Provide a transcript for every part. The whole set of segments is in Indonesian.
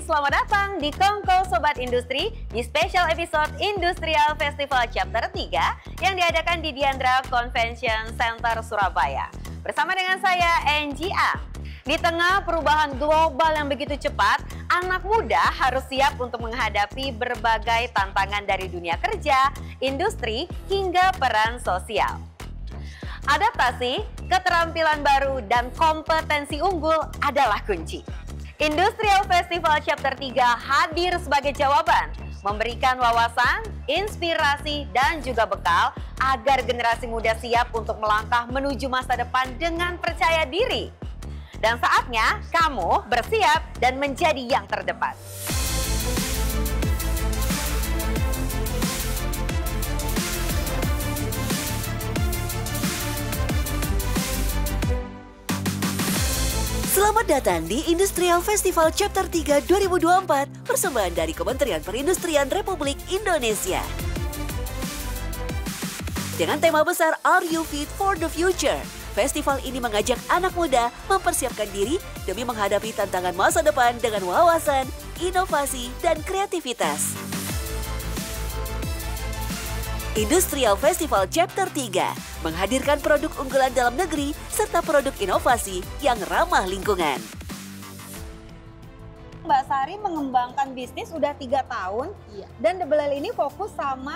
Selamat datang di Kongko Sobat Industri di special episode Industrial Festival Chapter 3 yang diadakan di Diandra Convention Center Surabaya. Bersama dengan saya, Angie Ang. Di tengah perubahan global yang begitu cepat, anak muda harus siap untuk menghadapi berbagai tantangan dari dunia kerja, industri, hingga peran sosial. Adaptasi, keterampilan baru, dan kompetensi unggul adalah kunci. Industrial Festival Chapter 3 hadir sebagai jawaban, memberikan wawasan, inspirasi, dan juga bekal agar generasi muda siap untuk melangkah menuju masa depan dengan percaya diri. Dan saatnya kamu bersiap dan menjadi yang terdepan. Selamat datang di Industrial Festival Chapter 3 2024, persembahan dari Kementerian Perindustrian Republik Indonesia. Dengan tema besar Are You Fit for the Future? Festival ini mengajak anak muda mempersiapkan diri demi menghadapi tantangan masa depan dengan wawasan, inovasi, dan kreativitas. Industrial Festival Chapter 3 menghadirkan produk unggulan dalam negeri serta produk inovasi yang ramah lingkungan. Mbak Sari mengembangkan bisnis udah 3 tahun, Iya. Dan The Belel ini fokus sama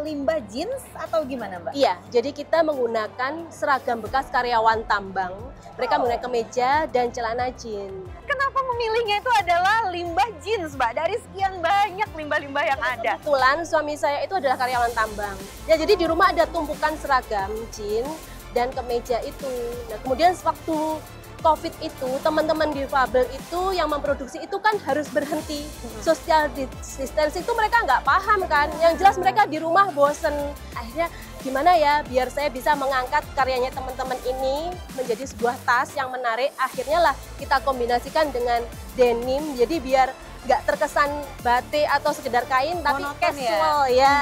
limbah jeans atau gimana Mbak? Iya, jadi kita menggunakan seragam bekas karyawan tambang. Mereka menggunakan kemeja dan celana jeans. Kenapa memilihnya itu adalah limbah jeans Mbak? Dari sekian banyak limbah-limbah yang ada. Kebetulan suami saya itu adalah karyawan tambang. Ya, jadi di rumah ada tumpukan seragam jeans dan kemeja itu. Nah, kemudian waktu COVID itu, teman-teman difabel itu yang memproduksi itu kan harus berhenti. Social distancing itu mereka nggak paham kan. Yang jelas mereka di rumah bosen. Akhirnya gimana ya biar saya bisa mengangkat karyanya teman-teman ini menjadi sebuah tas yang menarik. Akhirnya lah kita kombinasikan dengan denim. Jadi biar nggak terkesan batik atau sekedar kain, tapi monoton casual ya. Iya.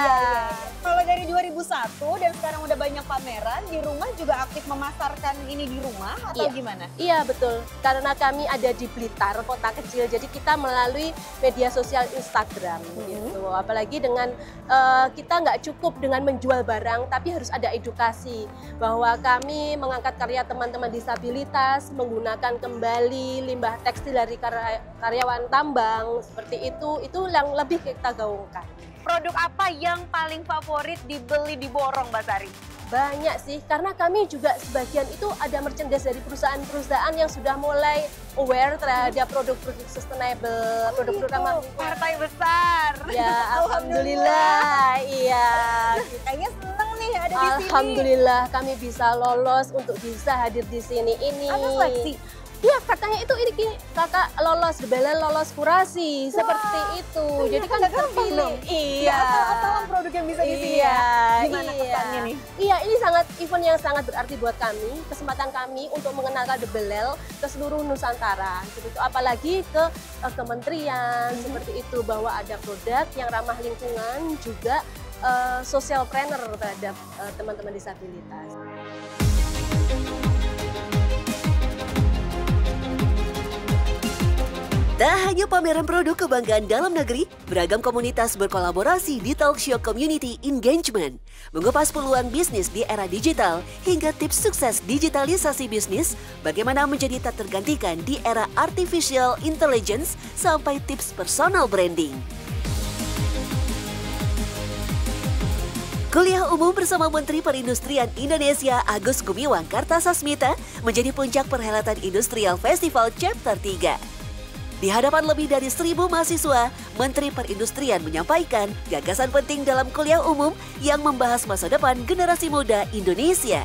Kalau dari 2001 dan sekarang udah banyak pameran, di rumah juga aktif memasarkan ini di rumah atau gimana? Iya betul, karena kami ada di Blitar, kota kecil, jadi kita melalui media sosial Instagram gitu. Apalagi dengan kita nggak cukup dengan menjual barang, tapi harus ada edukasi bahwa kami mengangkat karya teman-teman disabilitas, menggunakan kembali limbah tekstil dari karyawan tambang, seperti itu yang lebih kita gaungkan. Produk apa yang paling favorit dibeli di borong Mbak Sari? Banyak sih, karena kami juga sebagian itu ada merchandise dari perusahaan-perusahaan yang sudah mulai aware terhadap produk-produk sustainable, produk-produk ramah lingkungan. Partai besar. Ya, alhamdulillah. Iya. Kayaknya seneng nih ada di sini. Alhamdulillah kami bisa lolos untuk bisa hadir di sini ini. Ada seleksi? Iya, katanya itu ini kakak lolos, The Belel lolos kurasi, seperti itu. Jadi kan terpilih. Iya. Asal-asalan produk yang bisa di sini ya. Gimana kesannya nih? Iya, ini sangat event yang sangat berarti buat kami. Kesempatan kami untuk mengenalkan The Belel ke seluruh Nusantara. Gitu. Apalagi ke kementerian seperti itu, bahwa ada produk yang ramah lingkungan, juga social planner terhadap teman-teman disabilitas. Tak hanya pameran produk kebanggaan dalam negeri, beragam komunitas berkolaborasi di Talkshow Community Engagement, mengupas peluang bisnis di era digital hingga tips sukses digitalisasi bisnis, bagaimana menjadi tak tergantikan di era artificial intelligence sampai tips personal branding. Kuliah umum bersama Menteri Perindustrian Indonesia Agus Gumiwang Kartasasmita menjadi puncak perhelatan Industrial Festival Chapter 3. Di hadapan lebih dari 1.000 mahasiswa, Menteri Perindustrian menyampaikan gagasan penting dalam kuliah umum yang membahas masa depan generasi muda Indonesia.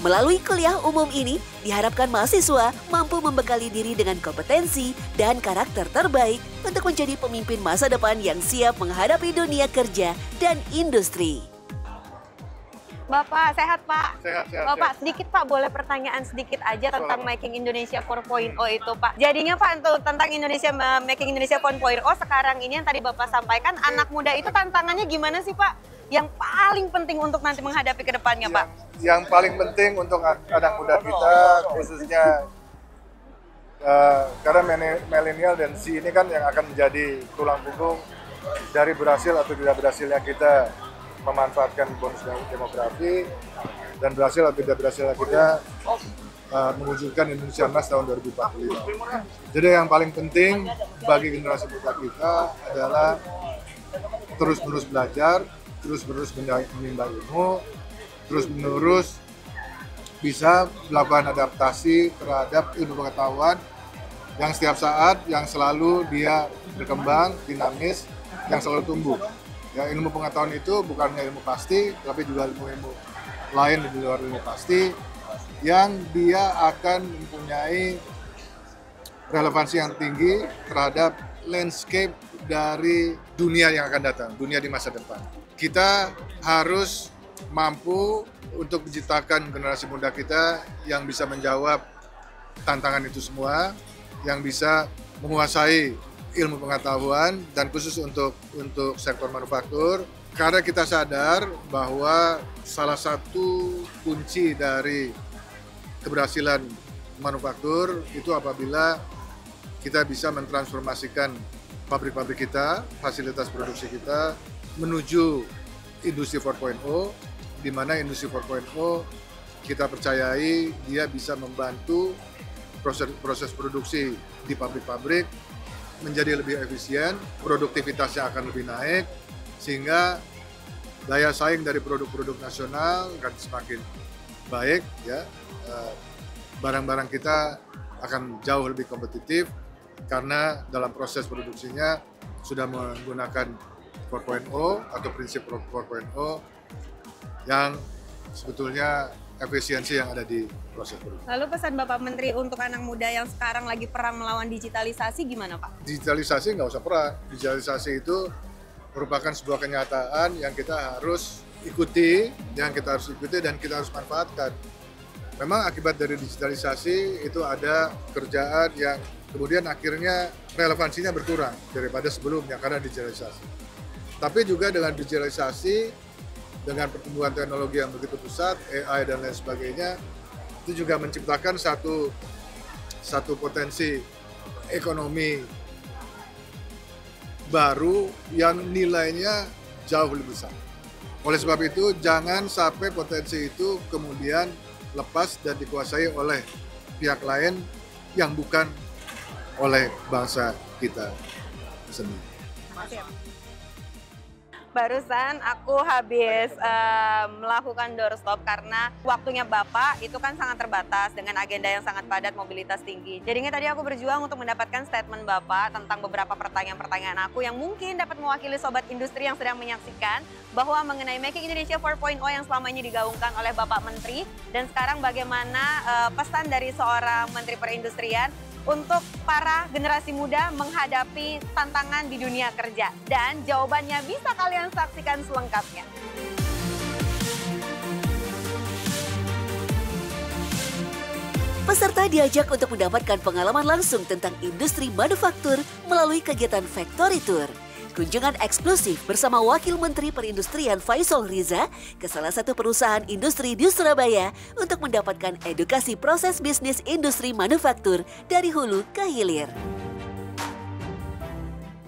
Melalui kuliah umum ini, diharapkan mahasiswa mampu membekali diri dengan kompetensi dan karakter terbaik untuk menjadi pemimpin masa depan yang siap menghadapi dunia kerja dan industri. Bapak, sehat Pak? Sehat. Bapak, sedikit Pak, boleh pertanyaan sedikit aja tentang Making Indonesia 4.0 itu Pak. Jadinya Pak, untuk tentang Making Indonesia 4.0 sekarang ini yang tadi Bapak sampaikan, anak muda itu tantangannya gimana sih Pak? Yang paling penting untuk nanti menghadapi ke depannya Pak? Yang paling penting untuk anak muda kita, khususnya karena milenial dan Z ini kan yang akan menjadi tulang punggung dari berhasil atau tidak berhasilnya kita memanfaatkan bonus demografi, dan berhasil atau tidak berhasilnya kita mewujudkan Indonesia Emas tahun 2045. Jadi yang paling penting bagi generasi muda kita adalah terus-menerus belajar, terus-menerus menimba ilmu, terus-menerus bisa melakukan adaptasi terhadap ilmu pengetahuan yang setiap saat, yang selalu dia berkembang, dinamis, yang selalu tumbuh. Ya, ilmu pengetahuan itu bukan hanya ilmu pasti, tapi juga ilmu-ilmu lain di luar ilmu pasti yang dia akan mempunyai relevansi yang tinggi terhadap landscape dari dunia yang akan datang, dunia di masa depan. Kita harus mampu untuk menciptakan generasi muda kita yang bisa menjawab tantangan itu semua, yang bisa menguasai ilmu pengetahuan, dan khusus untuk sektor manufaktur, karena kita sadar bahwa salah satu kunci dari keberhasilan manufaktur itu apabila kita bisa mentransformasikan pabrik-pabrik kita, fasilitas produksi kita menuju industri 4.0, di mana industri 4.0 kita percayai dia bisa membantu proses produksi di pabrik-pabrik menjadi lebih efisien, produktivitasnya akan lebih naik, sehingga daya saing dari produk-produk nasional akan semakin baik, ya. Barang-barang kita akan jauh lebih kompetitif karena dalam proses produksinya sudah menggunakan 4.0 atau prinsip 4.0 yang sebetulnya efisiensi yang ada di proses produksi. Lalu pesan Bapak Menteri untuk anak muda yang sekarang lagi perang melawan digitalisasi gimana Pak? Digitalisasi nggak usah perang. Digitalisasi itu merupakan sebuah kenyataan yang kita harus ikuti, dan kita harus manfaatkan. Memang akibat dari digitalisasi itu ada kerjaan yang kemudian akhirnya relevansinya berkurang daripada sebelumnya karena digitalisasi. Tapi juga dengan digitalisasi, dengan pertumbuhan teknologi yang begitu pesat, AI dan lain sebagainya, itu juga menciptakan satu potensi ekonomi baru yang nilainya jauh lebih besar. Oleh sebab itu, jangan sampai potensi itu kemudian lepas dan dikuasai oleh pihak lain yang bukan oleh bangsa kita sendiri. Barusan aku habis melakukan doorstop karena waktunya Bapak itu kan sangat terbatas dengan agenda yang sangat padat, mobilitas tinggi. Jadinya tadi aku berjuang untuk mendapatkan statement Bapak tentang beberapa pertanyaan-pertanyaan aku yang mungkin dapat mewakili sobat industri yang sedang menyaksikan bahwa mengenai Making Indonesia 4.0 yang selama ini digaungkan oleh Bapak Menteri, dan sekarang bagaimana pesan dari seorang Menteri Perindustrian untuk para generasi muda menghadapi tantangan di dunia kerja. Dan jawabannya bisa kalian saksikan selengkapnya. Peserta diajak untuk mendapatkan pengalaman langsung tentang industri manufaktur melalui kegiatan Factory Tour. Kunjungan eksklusif bersama Wakil Menteri Perindustrian Faisal Riza ke salah satu perusahaan industri di Surabaya untuk mendapatkan edukasi proses bisnis industri manufaktur dari hulu ke hilir.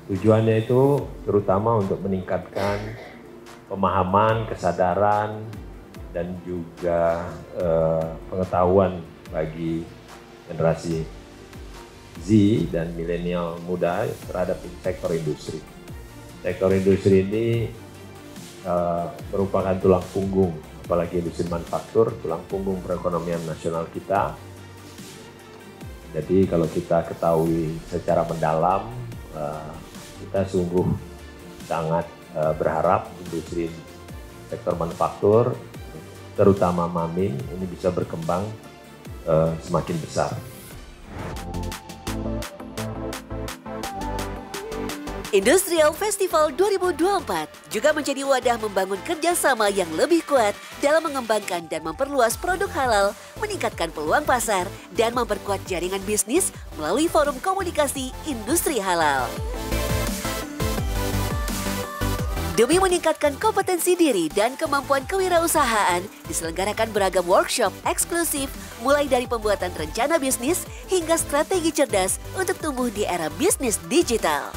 Tujuannya itu terutama untuk meningkatkan pemahaman, kesadaran, dan juga pengetahuan bagi generasi Z dan milenial muda terhadap sektor industri. Sektor industri ini merupakan tulang punggung, apalagi industri manufaktur, tulang punggung perekonomian nasional kita. Jadi kalau kita ketahui secara mendalam, kita sungguh sangat berharap industri sektor manufaktur terutama Maming, ini bisa berkembang semakin besar. Industrial Festival 2024 juga menjadi wadah membangun kerjasama yang lebih kuat dalam mengembangkan dan memperluas produk halal, meningkatkan peluang pasar, dan memperkuat jaringan bisnis melalui forum komunikasi industri halal. Demi meningkatkan kompetensi diri dan kemampuan kewirausahaan, diselenggarakan beragam workshop eksklusif mulai dari pembuatan rencana bisnis hingga strategi cerdas untuk tumbuh di era bisnis digital.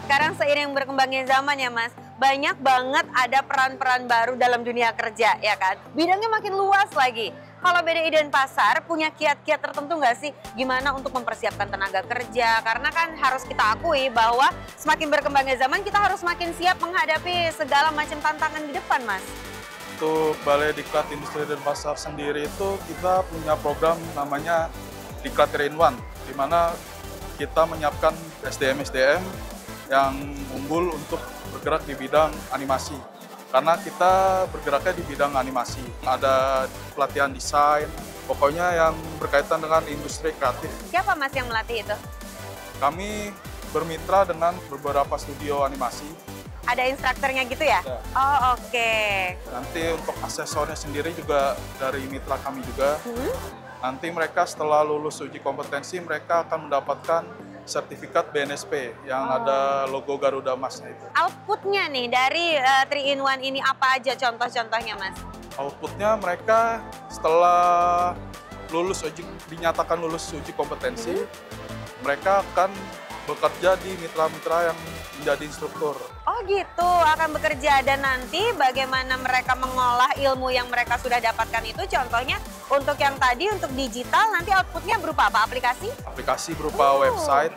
Sekarang seiring berkembangnya zaman ya Mas, banyak banget ada peran-peran baru dalam dunia kerja ya kan. Bidangnya makin luas lagi. Kalau BDI dan pasar punya kiat-kiat tertentu nggak sih gimana untuk mempersiapkan tenaga kerja? Karena kan harus kita akui bahwa semakin berkembangnya zaman kita harus makin siap menghadapi segala macam tantangan di depan Mas. Untuk Balai Diklat Industri dan Pasar sendiri itu kita punya program namanya Diklat 3-in-1, di mana kita menyiapkan SDM-SDM yang unggul untuk bergerak di bidang animasi. Karena kita bergeraknya di bidang animasi. Ada pelatihan desain, pokoknya yang berkaitan dengan industri kreatif. Siapa Mas yang melatih itu? Kami bermitra dengan beberapa studio animasi. Ada instrukturnya gitu ya? Ada. Oh oke. Nanti untuk aksesornya sendiri juga dari mitra kami juga. Nanti mereka setelah lulus uji kompetensi, mereka akan mendapatkan sertifikat BNSP yang ada logo Garuda Emasnya itu. Outputnya nih dari 3-in-1 ini apa aja contoh-contohnya Mas? Outputnya mereka setelah dinyatakan lulus uji kompetensi, mereka akan bekerja di mitra-mitra yang menjadi instruktur. Oh gitu, akan bekerja dan nanti bagaimana mereka mengolah ilmu yang mereka sudah dapatkan itu contohnya untuk yang tadi untuk digital nanti outputnya berupa apa? Aplikasi? Aplikasi berupa website.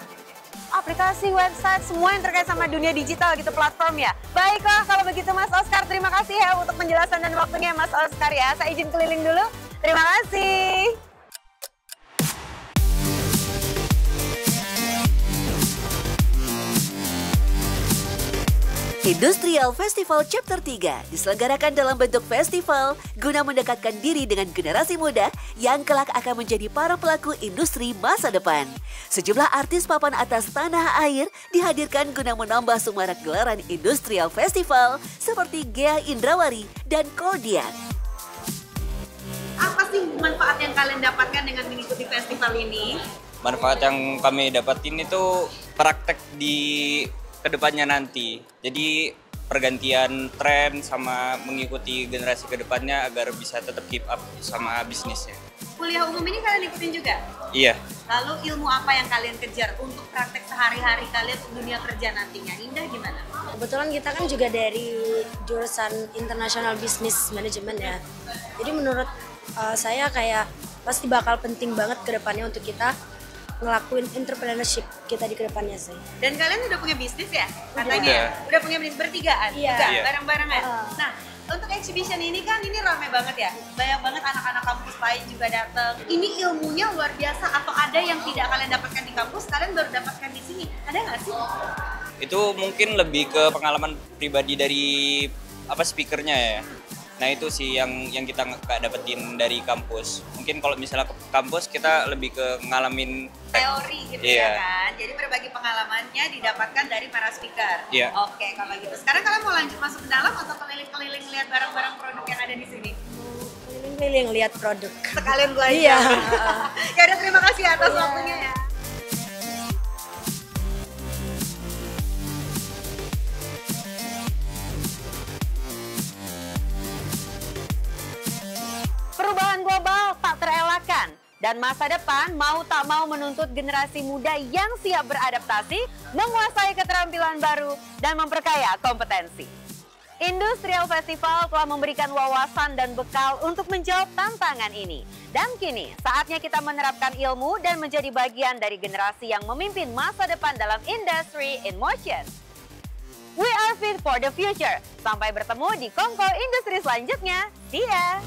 Aplikasi, website, semua yang terkait sama dunia digital gitu platform ya. Baiklah kalau begitu Mas Oscar, terima kasih ya untuk penjelasan dan waktunya Mas Oscar ya. Saya izin keliling dulu, terima kasih. Industrial Festival Chapter 3 diselenggarakan dalam bentuk festival guna mendekatkan diri dengan generasi muda yang kelak akan menjadi para pelaku industri masa depan. Sejumlah artis papan atas tanah air dihadirkan guna menambah semarak gelaran Industrial Festival seperti Ghea Indrawari dan Kordian. Apa sih manfaat yang kalian dapatkan dengan mengikuti festival ini? Manfaat yang kami dapatin itu praktek di kedepannya nanti. Jadi pergantian tren sama mengikuti generasi kedepannya agar bisa tetap keep up sama bisnisnya. Kuliah umum ini kalian ikutin juga? Iya. Lalu ilmu apa yang kalian kejar untuk praktek sehari-hari kalian untuk dunia kerja nantinya? Indah gimana? Kebetulan kita kan juga dari jurusan International Business Management ya. Jadi menurut saya kayak pasti bakal penting banget ke depannya untuk kita ngelakuin entrepreneurship kita di kedepannya sih. Dan kalian udah punya bisnis ya? Katanya udah punya bisnis bertigaan Iya. juga, bareng-barengan. Nah, untuk exhibition ini kan ini ramai banget ya. Banyak banget anak-anak kampus lain juga datang. Ini ilmunya luar biasa atau ada yang tidak kalian dapatkan di kampus, kalian baru dapatkan di sini. Ada nggak sih? Itu mungkin lebih ke pengalaman pribadi dari speakernya ya. Nah itu sih yang kita nggak dapetin dari kampus. Mungkin kalau misalnya ke kampus kita lebih ke ngalamin teori gitu ya kan. Jadi berbagi pengalamannya didapatkan dari para speaker. Iya. Oke, kalau gitu. Sekarang kalian mau lanjut masuk ke dalam atau keliling-keliling lihat barang-barang produk yang ada di sini? Keliling-keliling lihat produk. Sekalian belajar. Iya. Ya udah, terima kasih atas waktunya ya. Perubahan global tak terelakkan dan masa depan mau tak mau menuntut generasi muda yang siap beradaptasi, menguasai keterampilan baru, dan memperkaya kompetensi. Industrial Festival telah memberikan wawasan dan bekal untuk menjawab tantangan ini. Dan kini saatnya kita menerapkan ilmu dan menjadi bagian dari generasi yang memimpin masa depan dalam Industry in Motion. We are fit for the future. Sampai bertemu di Kongko Industri selanjutnya. See ya!